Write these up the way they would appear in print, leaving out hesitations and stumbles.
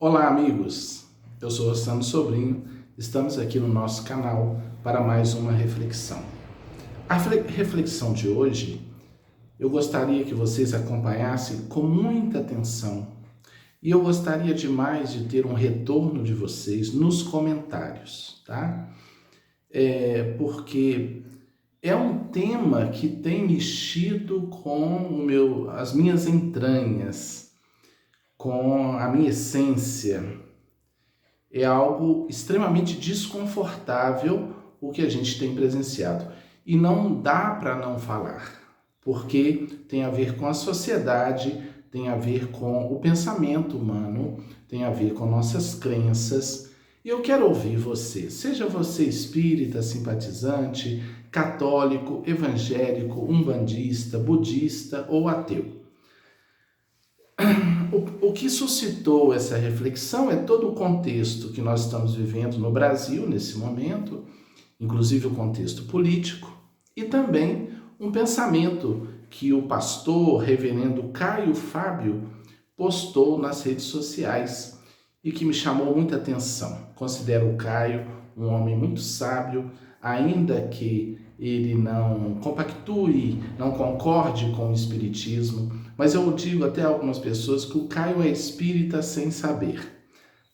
Olá, amigos! Eu sou Rossano Sobrinho, estamos aqui no nosso canal para mais uma reflexão. A reflexão de hoje, eu gostaria que vocês acompanhassem com muita atenção e eu gostaria demais de ter um retorno de vocês nos comentários, tá? Porque é um tema que tem mexido com as minhas entranhas, com a minha essência. É algo extremamente desconfortável o que a gente tem presenciado. E não dá para não falar, porque tem a ver com a sociedade, tem a ver com o pensamento humano, tem a ver com nossas crenças. E eu quero ouvir você, seja você espírita, simpatizante, católico, evangélico, umbandista, budista ou ateu. O que suscitou essa reflexão é todo o contexto que nós estamos vivendo no Brasil nesse momento, inclusive o contexto político, e também um pensamento que o pastor reverendo Caio Fábio postou nas redes sociais e que me chamou muita atenção. Considero o Caio um homem muito sábio, ainda que ele não compactue, não concorde com o espiritismo, mas eu digo até a algumas pessoas que o Caio é espírita sem saber.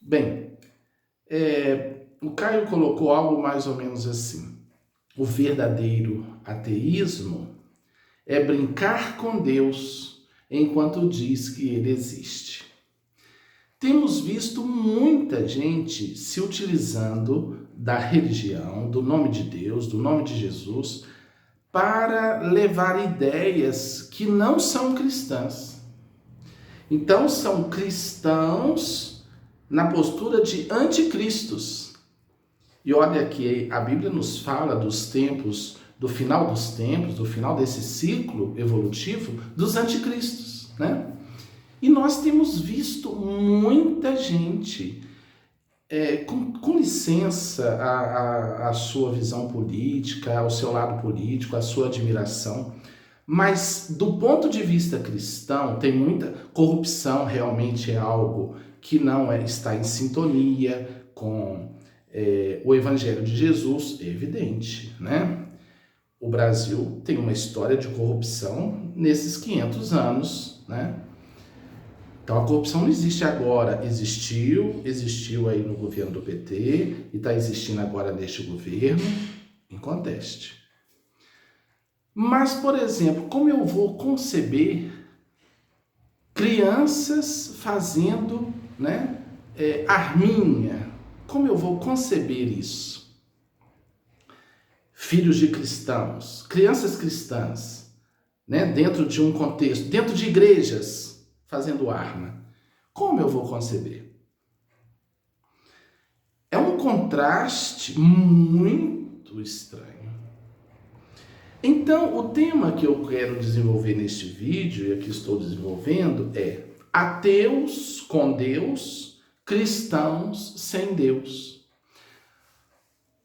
Bem, o Caio colocou algo mais ou menos assim: o verdadeiro ateísmo é brincar com Deus enquanto diz que ele existe. Temos visto muita gente se utilizando da religião, do nome de Deus, do nome de Jesus, para levar ideias que não são cristãs. Então, são cristãos na postura de anticristos. E olha que a Bíblia nos fala dos tempos, do final dos tempos, do final desse ciclo evolutivo, dos anticristos, né? E nós temos visto muita gente, com licença, a sua visão política, o seu lado político, a sua admiração, mas do ponto de vista cristão, tem muita corrupção, realmente é algo que não está em sintonia com o Evangelho de Jesus, é evidente, né? O Brasil tem uma história de corrupção nesses 500 anos, né? Então a corrupção não existe agora, existiu aí no governo do PT e está existindo agora neste governo, inconteste. Mas, por exemplo, como eu vou conceber crianças fazendo, arminha? Como eu vou conceber isso? Filhos de cristãos, crianças cristãs, dentro de um contexto, dentro de igrejas, fazendo arma. Como eu vou conceber? É um contraste muito estranho. Então, o tema que eu quero desenvolver neste vídeo, e aqui estou desenvolvendo, é ateus com Deus, cristãos sem Deus.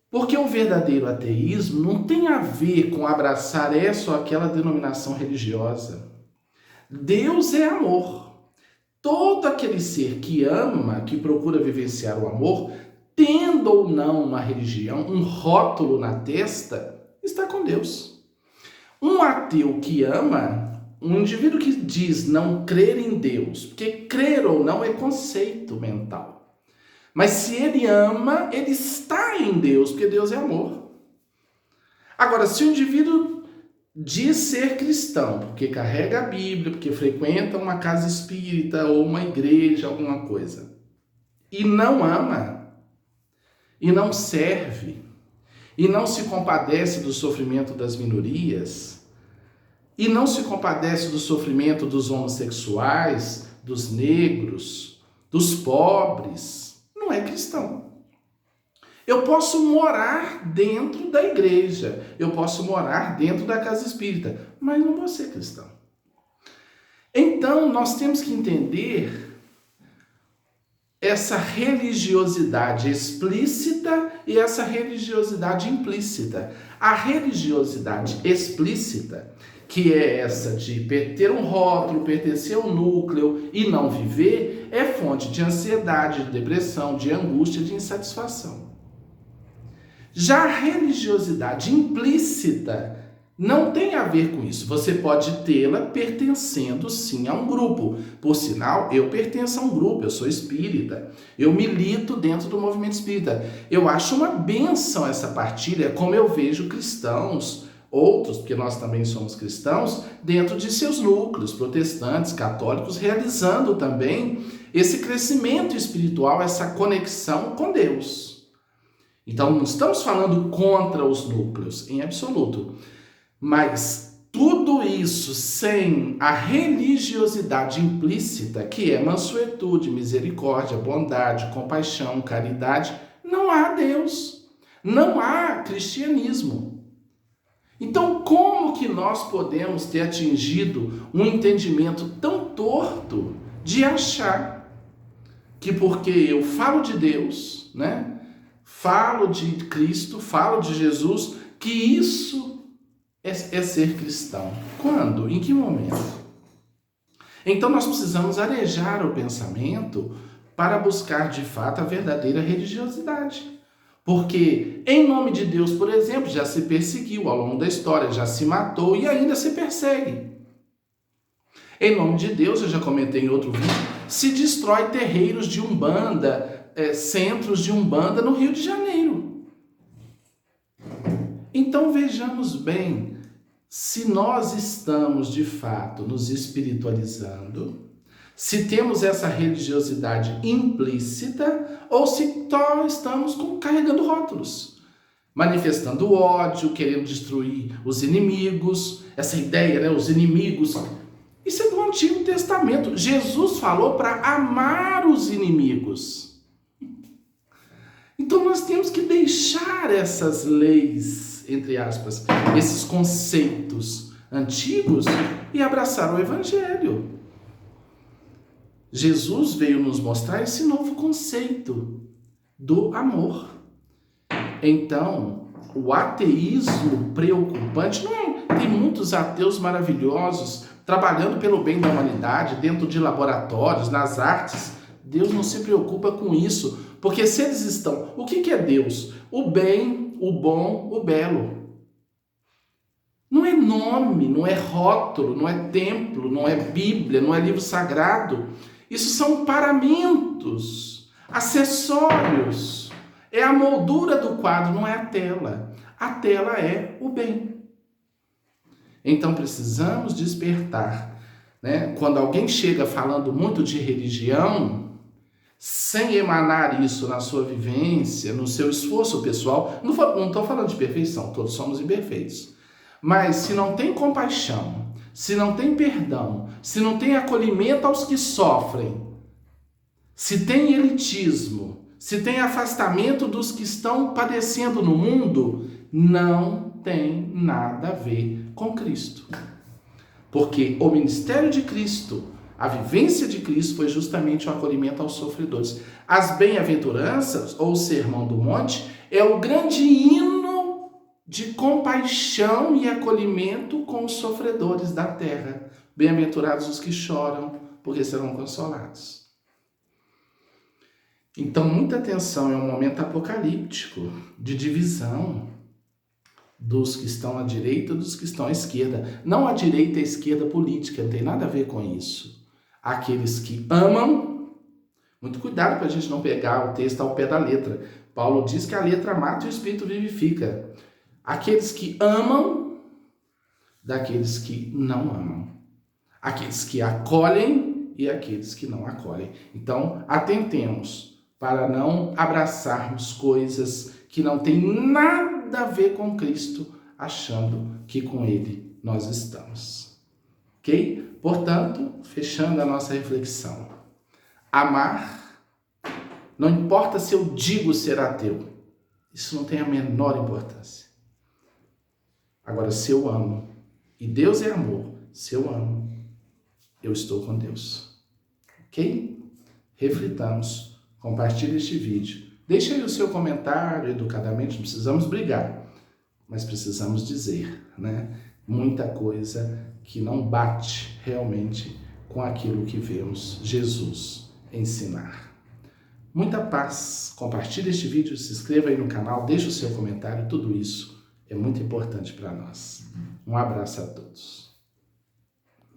Porque o verdadeiro ateísmo não tem a ver com abraçar essa ou aquela denominação religiosa. Deus é amor. Todo aquele ser que ama, que procura vivenciar o amor, tendo ou não uma religião, um rótulo na testa, está com Deus. Um ateu que ama, um indivíduo que diz não crer em Deus, porque crer ou não é conceito mental. Mas se ele ama, ele está em Deus, porque Deus é amor. Agora, se o indivíduo diz ser cristão, porque carrega a Bíblia, porque frequenta uma casa espírita ou uma igreja, alguma coisa, e não ama, e não serve, e não se compadece do sofrimento das minorias, e não se compadece do sofrimento dos homossexuais, dos negros, dos pobres, não é cristão. Eu posso morar dentro da igreja, eu posso morar dentro da casa espírita, mas não vou ser cristão. Então, nós temos que entender essa religiosidade explícita e essa religiosidade implícita. A religiosidade explícita que é essa de ter um rótulo, pertencer ao núcleo e não viver, é fonte de ansiedade, de depressão, de angústia, de insatisfação. Já a religiosidade implícita não tem a ver com isso. Você pode tê-la pertencendo sim a um grupo. Por sinal, eu pertenço a um grupo, eu sou espírita. Eu milito dentro do movimento espírita. Eu acho uma bênção essa partilha, como eu vejo cristãos, outros, porque nós também somos cristãos, dentro de seus núcleos, protestantes, católicos, realizando também esse crescimento espiritual, essa conexão com Deus. Então, não estamos falando contra os núcleos, em absoluto. Mas tudo isso sem a religiosidade implícita, que é mansuetude, misericórdia, bondade, compaixão, caridade, não há Deus, não há cristianismo. Então, como que nós podemos ter atingido um entendimento tão torto de achar que porque eu falo de Deus, né? Falo de Cristo, falo de Jesus, que isso é ser cristão. Quando? Em que momento? Então nós precisamos arejar o pensamento para buscar de fato a verdadeira religiosidade. Porque em nome de Deus, por exemplo, já se perseguiu ao longo da história, já se matou e ainda se persegue. Em nome de Deus, eu já comentei em outro vídeo, se destrói terreiros de Umbanda, centros de Umbanda no Rio de Janeiro. Então vejamos bem, se nós estamos de fato nos espiritualizando, se temos essa religiosidade implícita ou se estamos carregando rótulos, manifestando ódio, querendo destruir os inimigos, essa ideia, né, os inimigos. Isso é do Antigo Testamento. Jesus falou para amar os inimigos. Então nós temos que deixar essas leis, entre aspas, esses conceitos antigos e abraçar o Evangelho. Jesus veio nos mostrar esse novo conceito do amor. Então, o ateísmo preocupante, tem muitos ateus maravilhosos trabalhando pelo bem da humanidade, dentro de laboratórios, nas artes. Deus não se preocupa com isso, porque se eles estão... O que é Deus? O bem, o bom, o belo. Não é nome, não é rótulo, não é templo, não é Bíblia, não é livro sagrado. Isso são paramentos, acessórios. É a moldura do quadro, não é a tela. A tela é o bem. Então precisamos despertar, né? Quando alguém chega falando muito de religião, sem emanar isso na sua vivência, no seu esforço pessoal, não estou falando de perfeição, todos somos imperfeitos. Mas se não tem compaixão, se não tem perdão, se não tem acolhimento aos que sofrem, se tem elitismo, se tem afastamento dos que estão padecendo no mundo, não tem nada a ver com Cristo. Porque o ministério de Cristo, a vivência de Cristo foi justamente o acolhimento aos sofredores. As bem-aventuranças, ou o Sermão do Monte, é o grande hino de compaixão e acolhimento com os sofredores da terra. Bem-aventurados os que choram, porque serão consolados. Então, muita atenção, é um momento apocalíptico, de divisão dos que estão à direita e dos que estão à esquerda. Não a direita e a esquerda política, não tem nada a ver com isso. Aqueles que amam, muito cuidado para a gente não pegar o texto ao pé da letra. Paulo diz que a letra mata e o espírito vivifica. Aqueles que amam, daqueles que não amam. Aqueles que acolhem e aqueles que não acolhem. Então, atentemos para não abraçarmos coisas que não têm nada a ver com Cristo, achando que com Ele nós estamos. Ok? Portanto, fechando a nossa reflexão. Amar, não importa se eu digo ser ateu. Isso não tem a menor importância. Agora, se eu amo, e Deus é amor, se eu amo, eu estou com Deus. Ok? Reflitamos. Compartilhe este vídeo. Deixe aí o seu comentário educadamente, não precisamos brigar, mas precisamos dizer, né? muita coisa que não bate realmente com aquilo que vemos Jesus ensinar. Muita paz, compartilhe este vídeo, se inscreva aí no canal, deixe o seu comentário, tudo isso é muito importante para nós. Um abraço a todos.